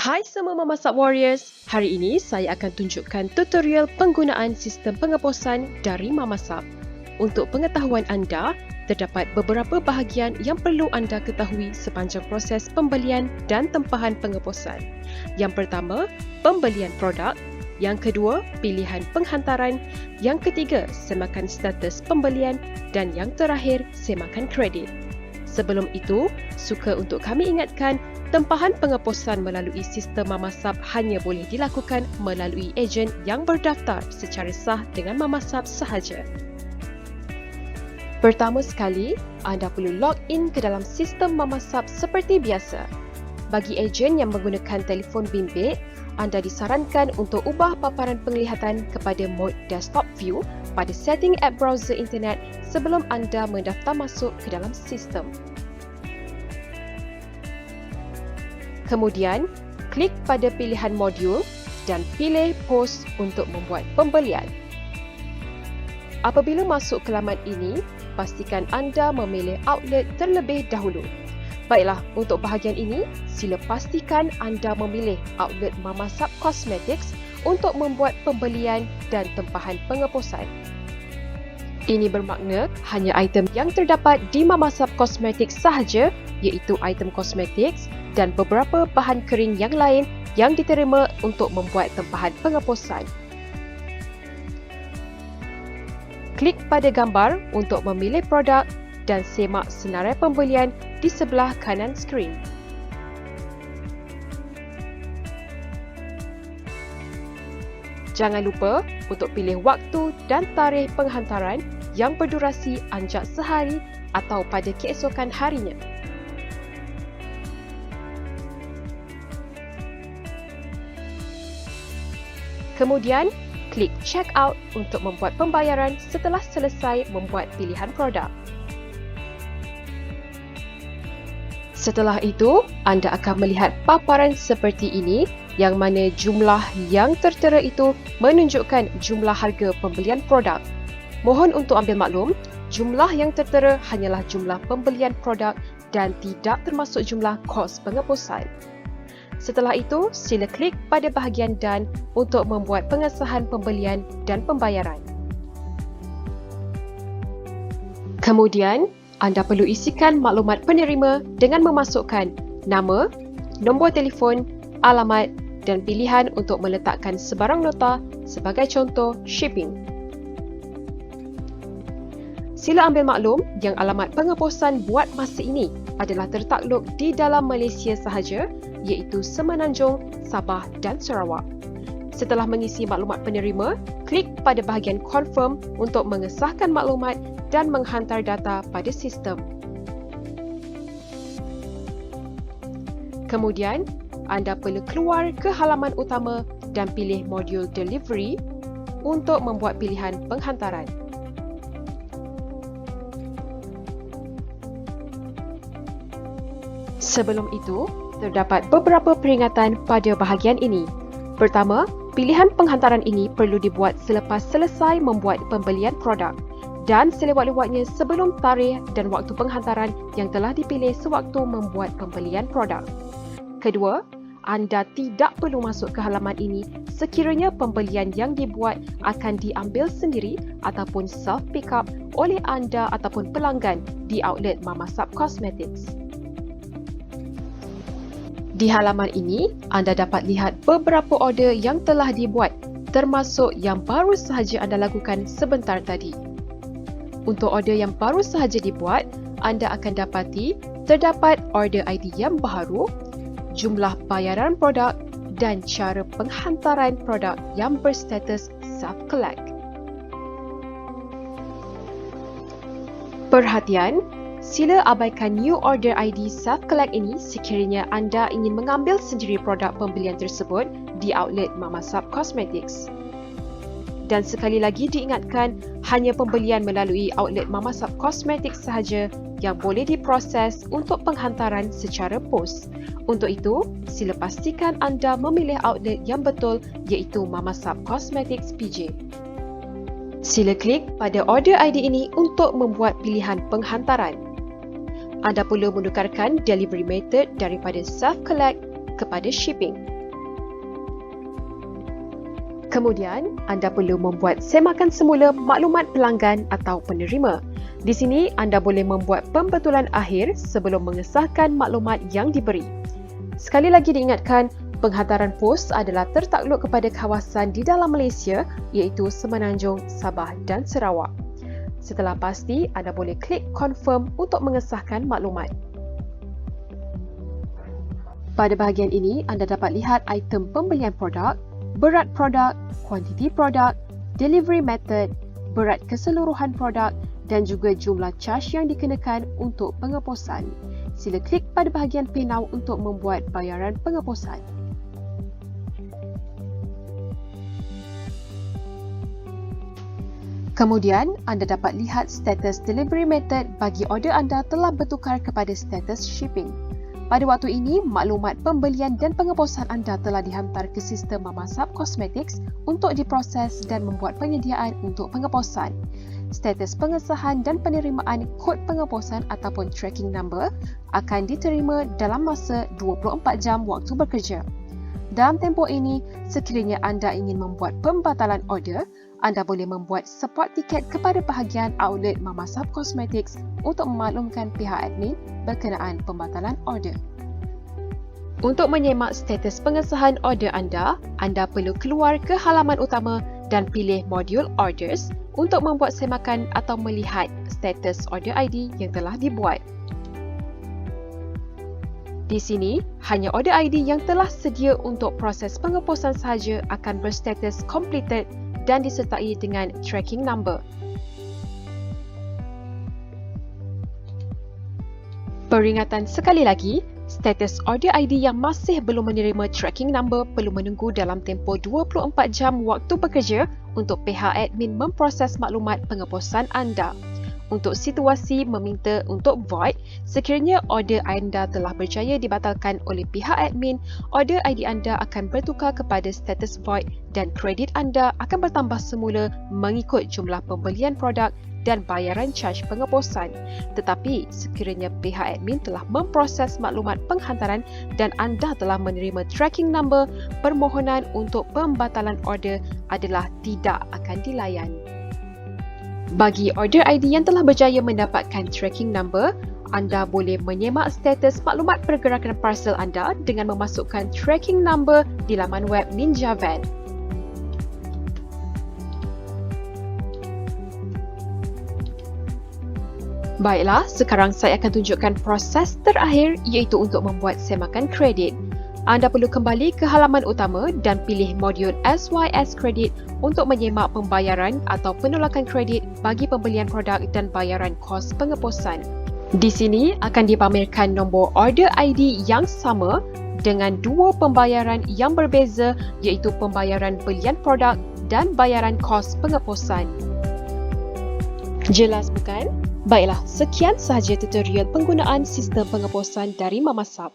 Hai semua Memasak Warriors, hari ini saya akan tunjukkan tutorial penggunaan sistem pengeposan dari Mamasap. Untuk pengetahuan anda, terdapat beberapa bahagian yang perlu anda ketahui sepanjang proses pembelian dan tempahan pengeposan. Yang pertama, pembelian produk. Yang kedua, pilihan penghantaran. Yang ketiga, semakan status pembelian. Dan yang terakhir, semakan kredit. Sebelum itu, suka untuk kami ingatkan, tempahan pengeposan melalui sistem Mamasap hanya boleh dilakukan melalui ejen yang berdaftar secara sah dengan Mamasap sahaja. Pertama sekali, anda perlu log in ke dalam sistem Mamasap seperti biasa. Bagi ejen yang menggunakan telefon bimbit, anda disarankan untuk ubah paparan penglihatan kepada mode desktop view pada setting app browser internet sebelum anda mendaftar masuk ke dalam sistem. Kemudian, klik pada pilihan modul dan pilih POS untuk membuat pembelian. Apabila masuk ke laman ini, pastikan anda memilih outlet terlebih dahulu. Baiklah, untuk bahagian ini, sila pastikan anda memilih outlet Mamasap Cosmetics untuk membuat pembelian dan tempahan pengeposan. Ini bermakna hanya item yang terdapat di Mamasap Cosmetics sahaja, iaitu item kosmetik dan beberapa bahan kering yang lain yang diterima untuk membuat tempahan pengeposan. Klik pada gambar untuk memilih produk dan semak senarai pembelian di sebelah kanan skrin. Jangan lupa untuk pilih waktu dan tarikh penghantaran yang berdurasi anjak sehari atau pada keesokan harinya. Kemudian, klik check out untuk membuat pembayaran setelah selesai membuat pilihan produk. Setelah itu, anda akan melihat paparan seperti ini yang mana jumlah yang tertera itu menunjukkan jumlah harga pembelian produk. Mohon untuk ambil maklum, jumlah yang tertera hanyalah jumlah pembelian produk dan tidak termasuk jumlah kos pengeposan. Setelah itu, sila klik pada bahagian Dan untuk membuat pengesahan pembelian dan pembayaran. Kemudian, anda perlu isikan maklumat penerima dengan memasukkan nama, nombor telefon, alamat dan pilihan untuk meletakkan sebarang nota sebagai contoh shipping. Sila ambil maklum yang alamat pengeposan buat masa ini adalah tertakluk di dalam Malaysia sahaja, iaitu Semenanjung, Sabah dan Sarawak. Setelah mengisi maklumat penerima, klik pada bahagian confirm untuk mengesahkan maklumat dan menghantar data pada sistem. Kemudian, anda perlu keluar ke halaman utama dan pilih modul delivery untuk membuat pilihan penghantaran. Sebelum itu, terdapat beberapa peringatan pada bahagian ini. Pertama, pilihan penghantaran ini perlu dibuat selepas selesai membuat pembelian produk dan selewat-lewatnya sebelum tarikh dan waktu penghantaran yang telah dipilih sewaktu membuat pembelian produk. Kedua, anda tidak perlu masuk ke halaman ini sekiranya pembelian yang dibuat akan diambil sendiri ataupun self-pick up oleh anda ataupun pelanggan di outlet Mamasap Cosmetics. Di halaman ini, anda dapat lihat beberapa order yang telah dibuat, termasuk yang baru sahaja anda lakukan sebentar tadi. Untuk order yang baru sahaja dibuat, anda akan dapati terdapat order ID yang baharu, jumlah bayaran produk dan cara penghantaran produk yang berstatus self-collect. Perhatian! Sila abaikan new order ID self-collect ini sekiranya anda ingin mengambil sendiri produk pembelian tersebut di outlet Mamasap Cosmetics. Dan sekali lagi diingatkan, hanya pembelian melalui outlet Mamasap Cosmetics sahaja yang boleh diproses untuk penghantaran secara pos. Untuk itu, sila pastikan anda memilih outlet yang betul iaitu Mamasap Cosmetics PJ. Sila klik pada order ID ini untuk membuat pilihan penghantaran. Anda perlu menukarkan delivery method daripada self-collect kepada shipping. Kemudian, anda perlu membuat semakan semula maklumat pelanggan atau penerima. Di sini, anda boleh membuat pembetulan akhir sebelum mengesahkan maklumat yang diberi. Sekali lagi diingatkan, penghantaran pos adalah tertakluk kepada kawasan di dalam Malaysia iaitu Semenanjung, Sabah dan Sarawak. Setelah pasti, anda boleh klik confirm untuk mengesahkan maklumat. Pada bahagian ini, anda dapat lihat item pembelian produk, berat produk, kuantiti produk, delivery method, berat keseluruhan produk dan juga jumlah charge yang dikenakan untuk pengeposan. Sila klik pada bahagian Pay Now untuk membuat bayaran pengeposan. Kemudian, anda dapat lihat status delivery method bagi order anda telah bertukar kepada status shipping. Pada waktu ini, maklumat pembelian dan pengeposan anda telah dihantar ke sistem Mamasab Cosmetics untuk diproses dan membuat penyediaan untuk pengeposan. Status pengesahan dan penerimaan kod pengeposan ataupun tracking number akan diterima dalam masa 24 jam waktu bekerja. Dalam tempoh ini, sekiranya anda ingin membuat pembatalan order, anda boleh membuat support tiket kepada bahagian outlet Mamasab Cosmetics untuk memaklumkan pihak admin berkenaan pembatalan order. Untuk menyemak status pengesahan order anda perlu keluar ke halaman utama dan pilih modul orders untuk membuat semakan atau melihat status order ID yang telah dibuat. Di sini, hanya order ID yang telah sedia untuk proses pengeposan sahaja akan berstatus completed dan disertai dengan tracking number. Peringatan sekali lagi, status order ID yang masih belum menerima tracking number perlu menunggu dalam tempoh 24 jam waktu bekerja untuk pihak admin memproses maklumat pengeposan anda. Untuk situasi meminta untuk void, sekiranya order anda telah berjaya dibatalkan oleh pihak admin, order ID anda akan bertukar kepada status void dan kredit anda akan bertambah semula mengikut jumlah pembelian produk dan bayaran charge pengeposan. Tetapi, sekiranya pihak admin telah memproses maklumat penghantaran dan anda telah menerima tracking number, permohonan untuk pembatalan order adalah tidak akan dilayan. Bagi order ID yang telah berjaya mendapatkan tracking number, anda boleh menyemak status maklumat pergerakan parcel anda dengan memasukkan tracking number di laman web Ninjavan. Baiklah, sekarang saya akan tunjukkan proses terakhir iaitu untuk membuat semakan kredit. Anda perlu kembali ke halaman utama dan pilih modul SYS Credit untuk menyemak pembayaran atau penolakan kredit bagi pembelian produk dan bayaran kos pengeposan. Di sini akan dipamerkan nombor order ID yang sama dengan dua pembayaran yang berbeza iaitu pembayaran belian produk dan bayaran kos pengeposan. Jelas bukan? Baiklah, sekian sahaja tutorial penggunaan sistem pengeposan dari Mamasab.